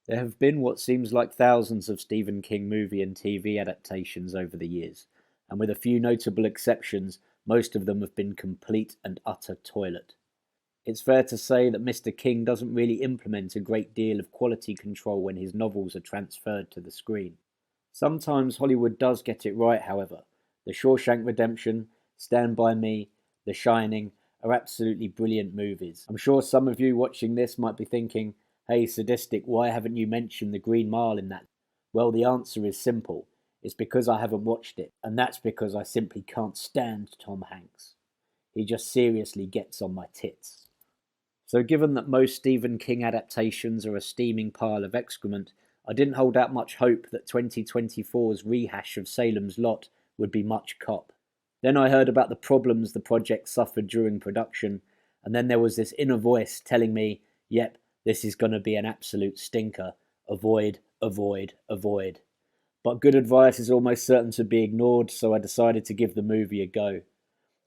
There have been what seems like thousands of Stephen King movie and TV adaptations over the years, and with a few notable exceptions, most of them have been complete and utter toilet. It's fair to say that Mr. King doesn't really implement a great deal of quality control when his novels are transferred to the screen. Sometimes Hollywood does get it right, however. The Shawshank Redemption, Stand By Me, The Shining are absolutely brilliant movies. I'm sure some of you watching this might be thinking, hey sadistic, why haven't you mentioned the Green Mile in that? Well, the answer is simple. It's because I haven't watched it, and that's because I simply can't stand Tom Hanks. He just seriously gets on my tits. So given that most Stephen King adaptations are a steaming pile of excrement, I didn't hold out much hope that 2024's rehash of Salem's Lot would be much cop. Then I heard about the problems the project suffered during production, and then there was this inner voice telling me, yep, this is going to be an absolute stinker. Avoid, avoid, avoid. But good advice is almost certain to be ignored, so I decided to give the movie a go.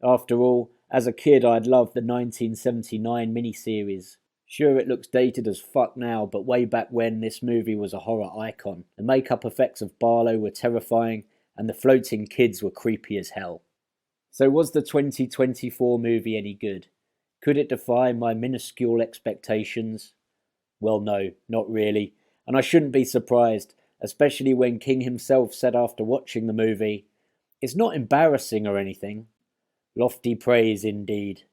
After all, as a kid I'd loved the 1979 miniseries. Sure, it looks dated as fuck now, but way back when this movie was a horror icon. The makeup effects of Barlow were terrifying, and the floating kids were creepy as hell. So was the 2024 movie any good? Could it defy my minuscule expectations? Well, no, not really, and I shouldn't be surprised, especially when King himself said after watching the movie, "It's not embarrassing or anything." Lofty praise indeed.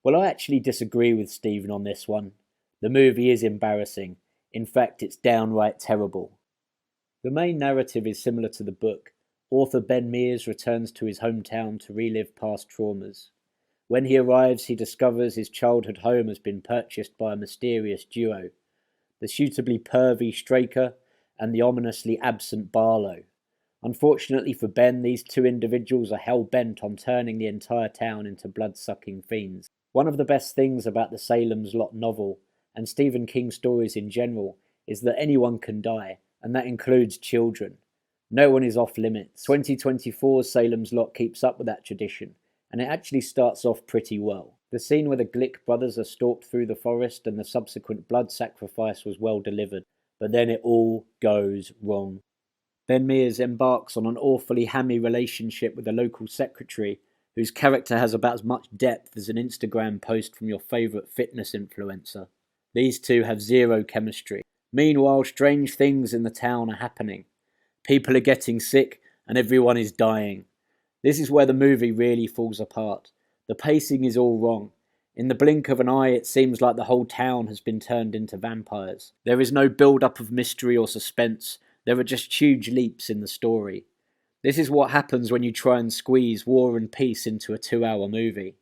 Well, I actually disagree with Stephen on this one. The movie is embarrassing. In fact, it's downright terrible. The main narrative is similar to the book. Author Ben Mears returns to his hometown to relive past traumas. When he arrives, he discovers his childhood home has been purchased by a mysterious duo, the suitably pervy Straker and the ominously absent Barlow. Unfortunately for Ben, these two individuals are hell-bent on turning the entire town into blood-sucking fiends. One of the best things about the Salem's Lot novel, and Stephen King stories in general, is that anyone can die, and that includes children. No one is off limits. 2024's Salem's Lot keeps up with that tradition, and it actually starts off pretty well. The scene where the Glick brothers are stalked through the forest and the subsequent blood sacrifice was well delivered, but then it all goes wrong. Ben Mears embarks on an awfully hammy relationship with a local secretary whose character has about as much depth as an Instagram post from your favourite fitness influencer. These two have zero chemistry. Meanwhile, strange things in the town are happening. People are getting sick and everyone is dying. This is where the movie really falls apart. The pacing is all wrong. In the blink of an eye, it seems like the whole town has been turned into vampires. There is no build-up of mystery or suspense. There are just huge leaps in the story. This is what happens when you try and squeeze War and Peace into a 2-hour movie.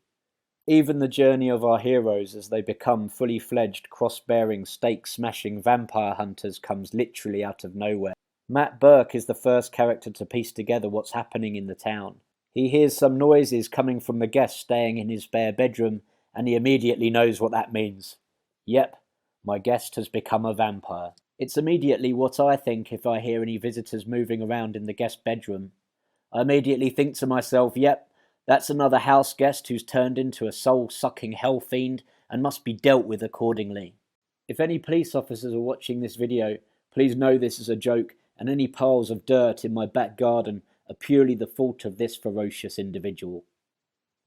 Even the journey of our heroes as they become fully fledged, cross-bearing, stake-smashing vampire hunters comes literally out of nowhere. Matt Burke is the first character to piece together what's happening in the town. He hears some noises coming from the guest staying in his spare bedroom, and he immediately knows what that means. Yep, my guest has become a vampire. It's immediately what I think if I hear any visitors moving around in the guest bedroom. I immediately think to myself, yep, that's another house guest who's turned into a soul-sucking hell fiend and must be dealt with accordingly. If any police officers are watching this video, please know this is a joke, and any piles of dirt in my back garden are purely the fault of this ferocious individual.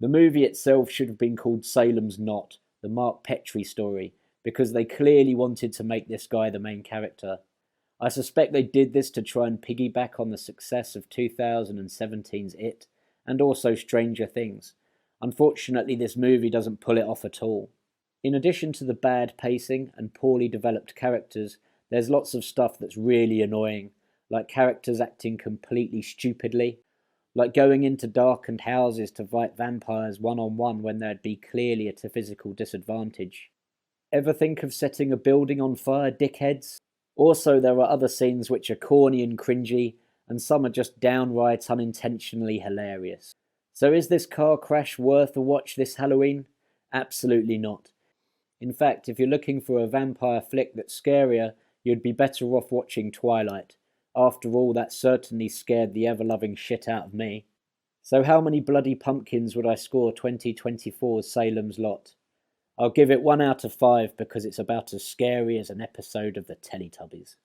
The movie itself should have been called Salem's Knot, the Mark Petrie story, because they clearly wanted to make this guy the main character. I suspect they did this to try and piggyback on the success of 2017's It, and also Stranger Things. Unfortunately, this movie doesn't pull it off at all. In addition to the bad pacing and poorly developed characters, there's lots of stuff that's really annoying, like characters acting completely stupidly, like going into darkened houses to fight vampires one-on-one when they'd be clearly at a physical disadvantage. Ever think of setting a building on fire, dickheads? Also, there are other scenes which are corny and cringy, and some are just downright unintentionally hilarious. So is this car crash worth a watch this Halloween? Absolutely not. In fact, if you're looking for a vampire flick that's scarier, you'd be better off watching Twilight. After all, that certainly scared the ever-loving shit out of me. So how many bloody pumpkins would I score 2024's Salem's Lot? I'll give it 1 out of 5 because it's about as scary as an episode of the Teletubbies.